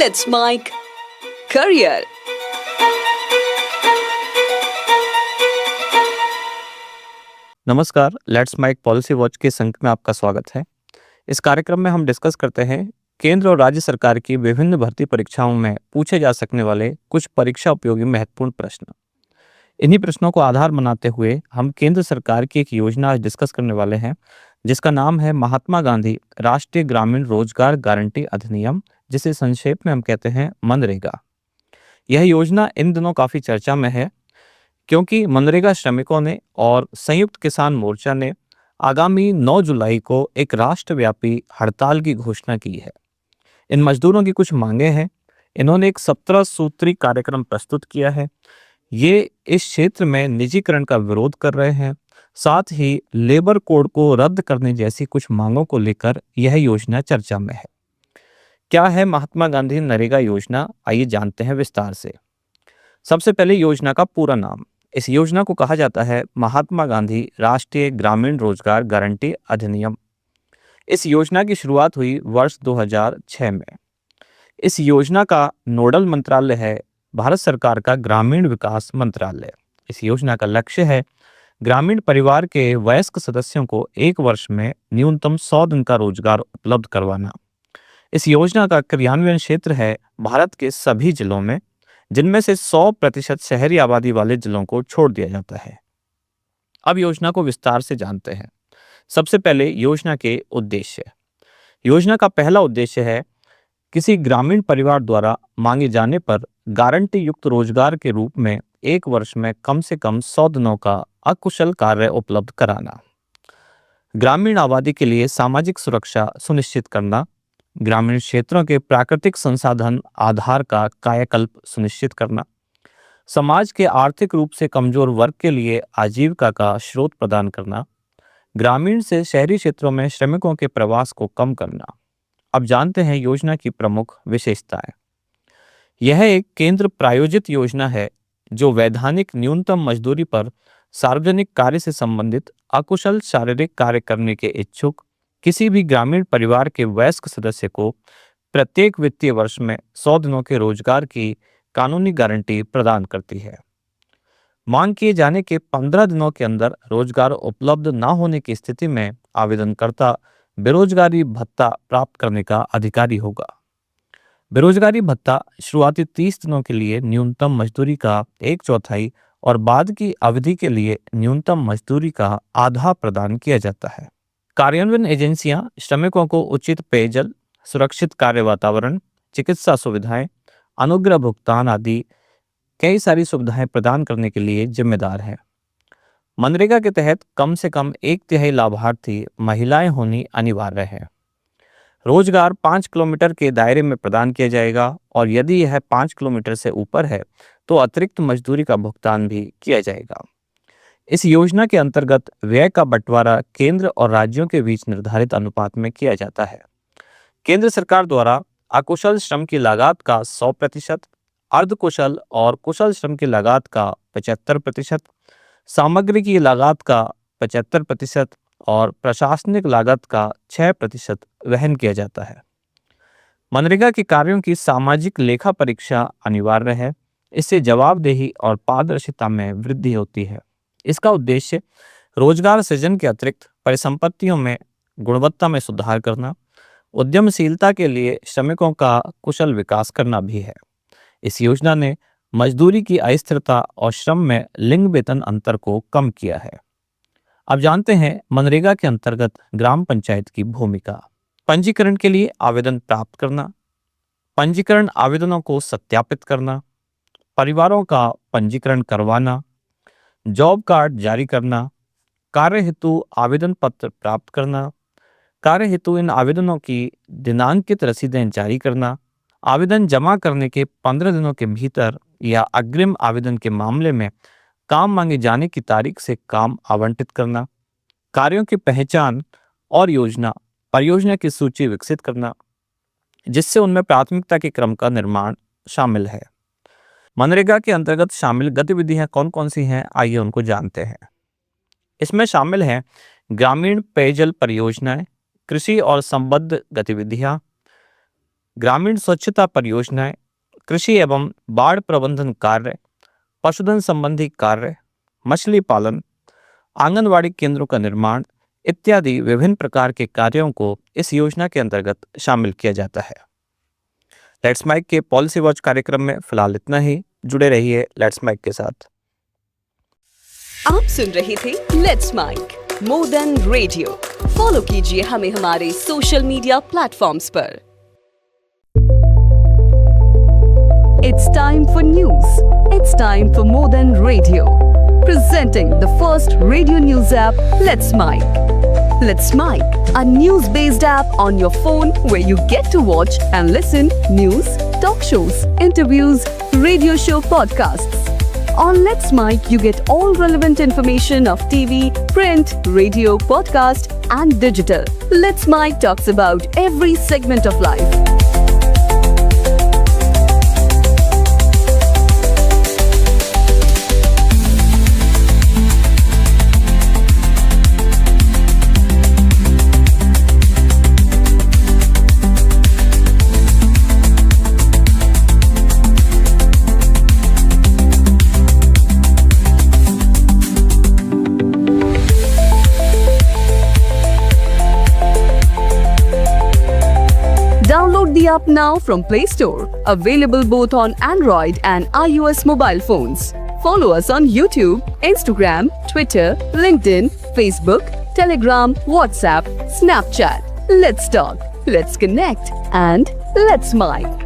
Let's Mike Career. नमस्कार, let's mic policy watch के अंक में आपका स्वागत है। इस कार्यक्रम में हम डिस्कस करते हैं केंद्र और राज्य सरकार की विभिन्न भर्ती परीक्षाओं में पूछे जा सकने वाले कुछ परीक्षा उपयोगी महत्वपूर्ण प्रश्न। इन्हीं प्रश्नों को आधार बनाते हुए हम केंद्र सरकार की एक योजना आज डिस्कस करने वाले हैं, जिसका नाम है महात्मा गांधी राष्ट्रीय ग्रामीण रोजगार गारंटी अधिनियम, जिसे संक्षेप में हम कहते हैं मनरेगा। यह योजना इन दिनों काफ़ी चर्चा में है, क्योंकि मनरेगा श्रमिकों ने और संयुक्त किसान मोर्चा ने आगामी 9 जुलाई को एक राष्ट्रव्यापी हड़ताल की घोषणा की है। इन मजदूरों की कुछ मांगे हैं। इन्होंने एक 17 सूत्री कार्यक्रम प्रस्तुत किया है। ये इस क्षेत्र में निजीकरण का विरोध कर रहे हैं। साथ ही लेबर कोड को रद्द करने जैसी कुछ मांगों को लेकर यह योजना चर्चा में है। क्या है महात्मा गांधी नरेगा योजना, आइए जानते हैं विस्तार से। सबसे पहले योजना का पूरा नाम। इस योजना को कहा जाता है महात्मा गांधी राष्ट्रीय ग्रामीण रोजगार गारंटी अधिनियम। इस योजना की शुरुआत हुई वर्ष 2006 में। इस योजना का नोडल मंत्रालय है भारत सरकार का ग्रामीण विकास मंत्रालय। इस योजना का लक्ष्य है ग्रामीण परिवार के वयस्क सदस्यों को एक वर्ष में न्यूनतम 100 दिन का रोजगार उपलब्ध करवाना। इस योजना का क्रियान्वयन क्षेत्र है भारत के सभी जिलों में, जिनमें से 100% शहरी आबादी वाले जिलों को छोड़ दिया जाता है। अब योजना को विस्तार से जानते हैं। सबसे पहले योजना के उद्देश्य। योजना का पहला उद्देश्य है किसी ग्रामीण परिवार द्वारा मांगे जाने पर गारंटी युक्त रोजगार के रूप में एक वर्ष में कम से कम 100 दिनों का अकुशल कार्य उपलब्ध कराना। ग्रामीण आबादी के लिए सामाजिक सुरक्षा सुनिश्चित करना। ग्रामीण क्षेत्रों के प्राकृतिक संसाधन आधार का कायाकल्प सुनिश्चित करना। समाज के आर्थिक रूप से कमजोर वर्ग के लिए आजीविका का स्रोत प्रदान करना। ग्रामीण से शहरी क्षेत्रों में श्रमिकों के प्रवास को कम करना। अब जानते हैं योजना की प्रमुख विशेषताएं। यह एक केंद्र प्रायोजित योजना है जो वैधानिक न्यूनतम मजदूरी पर सार्वजनिक कार्य से संबंधित अकुशल शारीरिक कार्य करने के इच्छुक किसी भी ग्रामीण परिवार के वयस्क सदस्य को प्रत्येक वित्तीय वर्ष में 100 दिनों के रोजगार की कानूनी गारंटी प्रदान करती है। मांग किए जाने के 15 दिनों के अंदर रोजगार उपलब्ध न होने की स्थिति में आवेदनकर्ता बेरोजगारी भत्ता प्राप्त करने का अधिकारी होगा। बेरोजगारी भत्ता शुरुआती 30 दिनों के लिए न्यूनतम मजदूरी का 1/4 और बाद की अवधि के लिए न्यूनतम मजदूरी का आधा प्रदान किया जाता है। कार्यान्वयन एजेंसियां श्रमिकों को उचित पेयजल, सुरक्षित कार्य वातावरण, चिकित्सा सुविधाएं, अनुग्रह भुगतान आदि कई सारी सुविधाएं प्रदान करने के लिए जिम्मेदार है। मनरेगा के तहत कम से कम 1/3 लाभार्थी महिलाएं होनी अनिवार्य है। रोजगार 5 किलोमीटर के दायरे में प्रदान किया जाएगा और यदि यह 5 किलोमीटर से ऊपर है तो अतिरिक्त मजदूरी का भुगतान भी किया जाएगा। इस योजना के अंतर्गत व्यय का बंटवारा केंद्र और राज्यों के बीच निर्धारित अनुपात में किया जाता है। केंद्र सरकार द्वारा अकुशल श्रम की लागत का 100%, अर्धकुशल और कुशल श्रम की लागत का 75%, सामग्री की लागत का 75% और प्रशासनिक लागत का 6% वहन किया जाता है। मनरेगा के कार्यों की सामाजिक लेखा परीक्षा अनिवार्य है। इससे जवाबदेही और पारदर्शिता में वृद्धि होती है। इसका उद्देश्य रोजगार सृजन के अतिरिक्त परिसंपत्तियों में गुणवत्ता में सुधार करना, उद्यमशीलता के लिए श्रमिकों का कुशल विकास करना भी है। इस योजना ने मजदूरी की अस्थिरता और श्रम में लिंग वेतन अंतर को कम किया है। अब जानते हैं मनरेगा के अंतर्गत ग्राम पंचायत की भूमिका। पंजीकरण के लिए आवेदन प्राप्त करना, पंजीकरण आवेदनों को सत्यापित करना, परिवारों का पंजीकरण करवाना, जॉब कार्ड जारी करना, कार्य हेतु आवेदन पत्र प्राप्त करना, कार्य हेतु इन आवेदनों की दिनांकित रसीदें जारी करना, आवेदन जमा करने के 15 दिनों के भीतर या अग्रिम आवेदन के मामले में काम मांगे जाने की तारीख से काम आवंटित करना, कार्यों की पहचान और परियोजना की सूची विकसित करना, जिससे उनमें प्राथमिकता के क्रम का निर्माण शामिल है। मनरेगा के अंतर्गत शामिल गतिविधियां कौन कौन सी हैं, आइए उनको जानते हैं। इसमें शामिल हैं ग्रामीण पेयजल परियोजनाएं, कृषि और संबद्ध गतिविधियां, ग्रामीण स्वच्छता परियोजनाएं, कृषि एवं बाढ़ प्रबंधन कार्य, पशुधन संबंधी कार्य, मछली पालन, आंगनवाड़ी केंद्रों का निर्माण इत्यादि विभिन्न प्रकार के कार्यों को इस योजना के अंतर्गत शामिल किया जाता है। लेट्स माइक के पॉलिसी वॉच कार्यक्रम में फिलहाल इतना ही। जुड़े रहिए लेट्स माइक के साथ। आप सुन रहे थे let's mike more than radio. Follow कीजिए हमें हमारे सोशल मीडिया प्लेटफॉर्म्स पर। It's time for news. It's time for more than radio. Presenting the first radio news app, Let's Mic. Let's Mic, a news-based app on your phone where you get to watch and listen news, talk shows, interviews, radio show podcasts. On Let's Mic, you get all relevant information of TV, print, radio, podcast, and digital. Let's Mic talks about every segment of life. Download the app now from Play Store. Available both on Android and iOS mobile phones. Follow us on YouTube, Instagram, Twitter, LinkedIn, Facebook, Telegram, WhatsApp, Snapchat. Let's talk, let's connect, and let's mic.